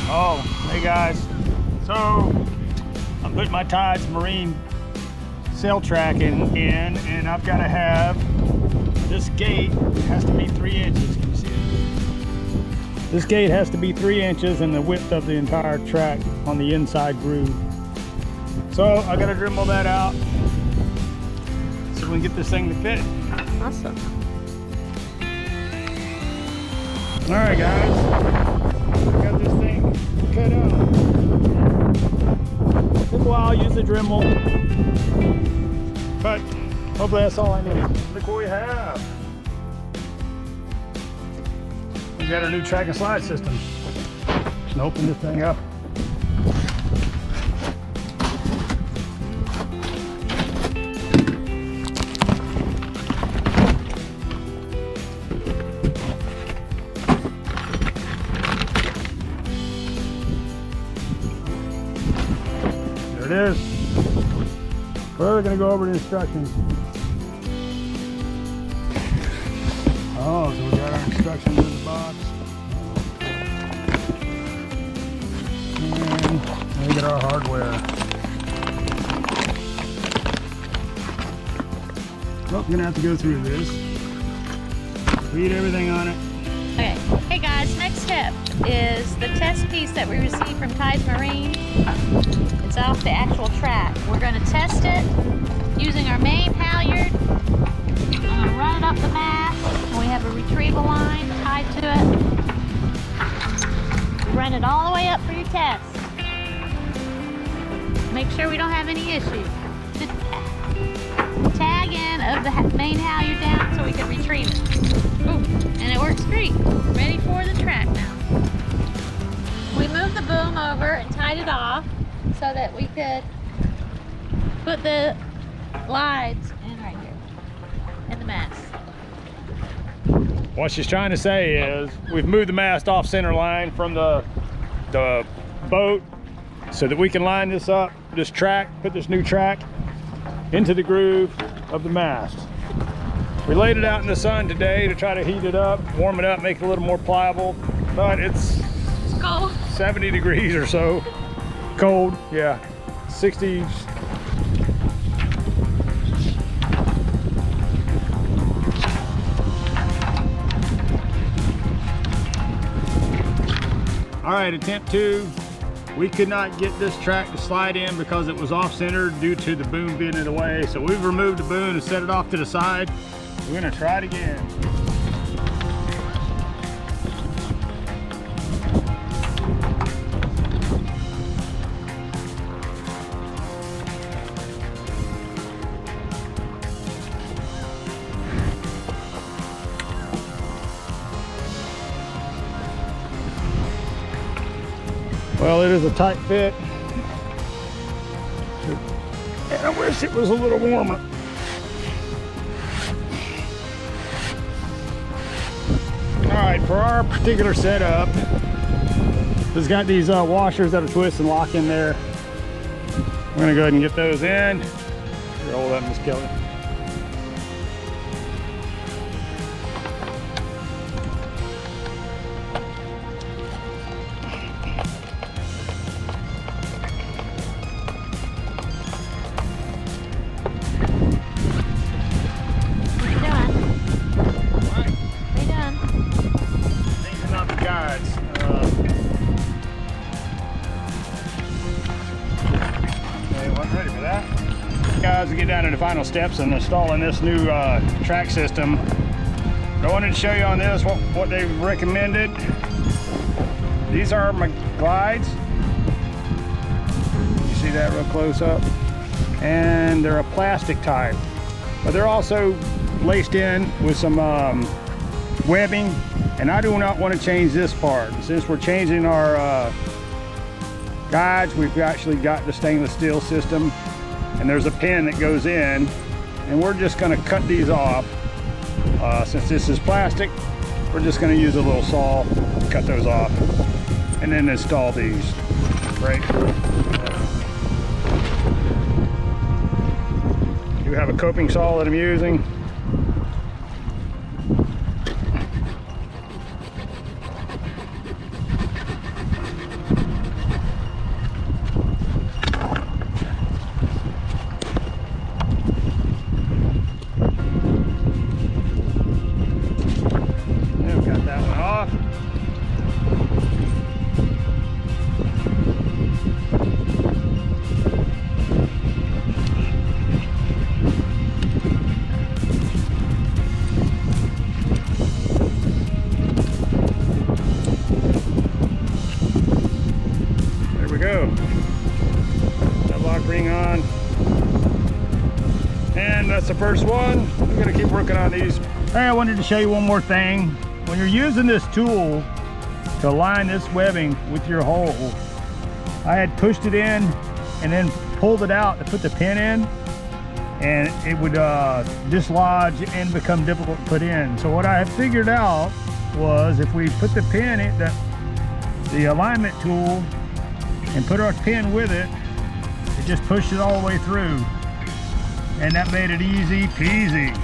Oh, hey guys. So I'm putting my Tides Marine sail tracking in, and I've got to have this gate has to be 3 inches. Can you see it? This gate has to be 3 inches in the width of the entire track on the inside groove. So I got to dremel that out so we can get this thing to fit. Awesome. All right, guys. I got this thing cut out. Took a while, use the Dremel, but hopefully that's all I need. Look what we have. We got our new track and slide system. Just open this thing up. There it is. We're going to go over the instructions. Oh, so we got our instructions in the box. And we got our hardware. Oh, you're going to have to go through this. Read everything on it. Okay. Hey guys, next step is the test piece that we received from Tides Marine. It's off the actual track. We're going to test it using our main halyard. I'm going to run it up the mast, and we have a retrieval line tied to it. Run it all the way up for your test. Make sure we don't have any issues. Just tag in of the main halyard down so we can retrieve it. Boom. And it works great. Ready for the track now. We moved the boom over and tied it off so that we could put the glides in right here in the mast. What she's trying to say is we've moved the mast off center line from the boat so that we can line this up, this track, put this new track into the groove of the mast. We laid it out in the sun today to try to heat it up, warm it up, make it a little more pliable, but it's cold. 70 degrees or so. Cold, yeah, 60s. All right, attempt 2. We could not get this track to slide in because it was off-center due to the boom being in the way. So we've removed the boom and set it off to the side. We're gonna try it again. Well, it is a tight fit, and I wish it was a little warmer. All right, for our particular setup, it's got these washers that'll twist and lock in there. We're gonna go ahead and get those in. Roll that, Miss Kelly. Guys, we get down to the final steps in installing this new track system. I wanted to show you on this what they've recommended. These are my glides. You see that real close up? And they're a plastic type, but they're also laced in with some webbing, and I do not want to change this part. Since we're changing our guides, we've actually got the stainless steel system, and there's a pin that goes in, and we're just going to cut these off. Since this is plastic, we're just going to use a little saw, cut those off, and then install these. Right? You have a coping saw that I'm using. first one. We're gonna keep working on these. Hey, I wanted to show you one more thing. When you're using this tool to align this webbing with your hole, I had pushed it in and then pulled it out to put the pin in, and it would dislodge and become difficult to put in. So what I had figured out was if we put the pin in, the alignment tool, and put our pin with it, it just pushed it all the way through. And that made it easy peasy.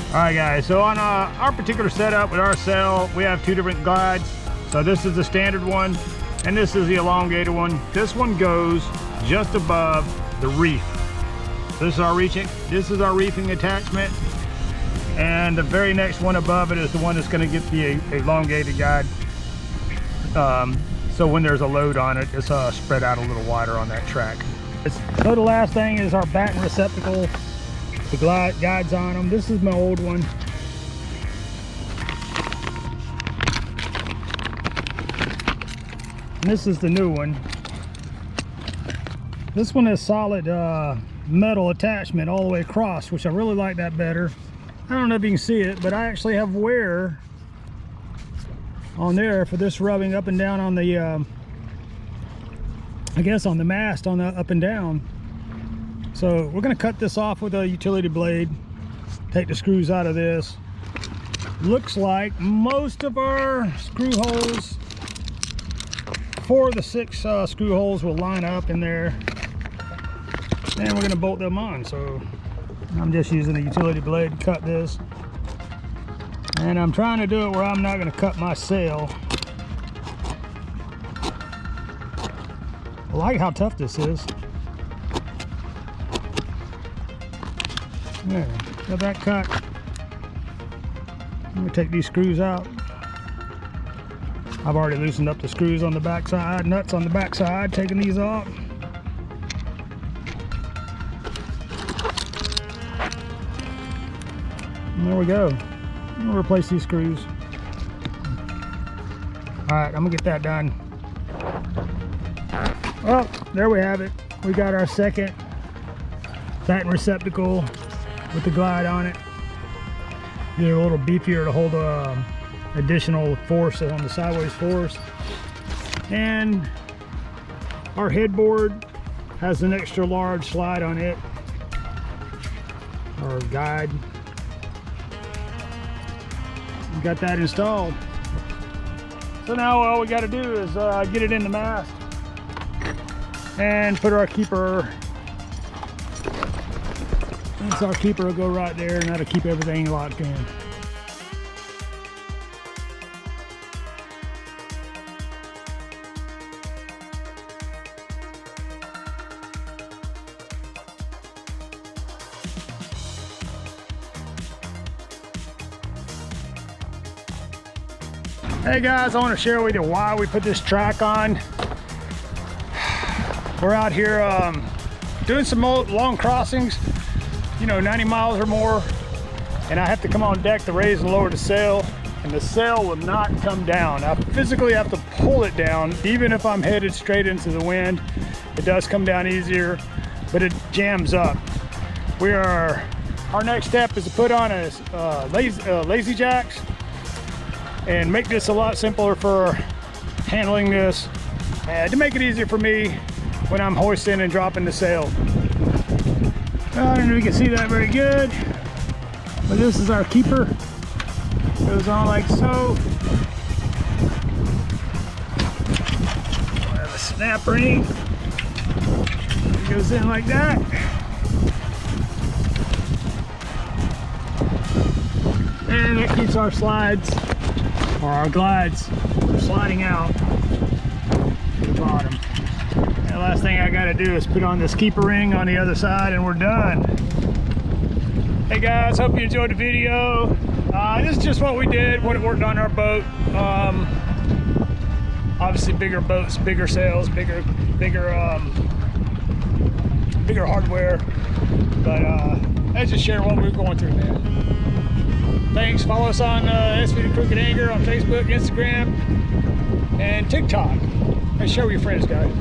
All right guys, so on our particular setup with our sail, we have two different glides. So this is the standard one, and this is the elongated one. This one goes just above the reef. This is our reefing attachment, and the very next one above it is the one that's going to get the elongated guide. So when there's a load on it, it's spread out a little wider on that track. So the last thing is our batten receptacle. The guides on them. This is my old one. And this is the new one. This one is solid metal attachment all the way across, which I really like that better. I don't know if you can see it, but I actually have wear on there for this rubbing up and down on the I guess on the mast, on the up and down. So we're going to cut this off with a utility blade, take the screws out of this. Looks like most of our screw holes, 4 of the 6 screw holes will line up in there, and we're going to bolt them on. So I'm just using a utility blade to cut this, and I'm trying to do it where I'm not going to cut my sail. I like how tough this is. There, got that cut. I'm gonna take these screws out. I've already loosened up the screws on the back side, nuts on the back side, taking these off. And there we go. I'm gonna replace these screws. All right, I'm gonna get that done. Well, there we have it. We got our second batten receptacle with the glide on it. They're a little beefier to hold additional force on the sideways force. And our headboard has an extra large slide on it, or guide. We got that installed. So now all we got to do is get it in the mast and put our keeper. So our keeper will go right there, and that'll keep everything locked in. Hey guys, I want to share with you why we put this track on. We're out here doing some long crossings, you know, 90 miles or more, and I have to come on deck to raise and lower the sail, and the sail will not come down. I physically have to pull it down. Even if I'm headed straight into the wind, it does come down easier, but it jams up. Our next step is to put on a lazy jacks and make this a lot simpler for handling this, to make it easier for me when I'm hoisting and dropping the sail. I don't know if you can see that very good, but this is our keeper. It goes on like so. We have a snap ring. It goes in like that. And it keeps our slides, or our glides, from sliding out to the bottom. The last thing I gotta do is put on this keeper ring on the other side, and we're done. Hey guys, hope you enjoyed the video. This is just what we did when it worked on our boat. Obviously bigger boats, bigger sails, bigger hardware. But let's just share what we were going through, man. Thanks. Follow us on SV Crooked Angler on Facebook, Instagram, and TikTok. And share with your friends, guys.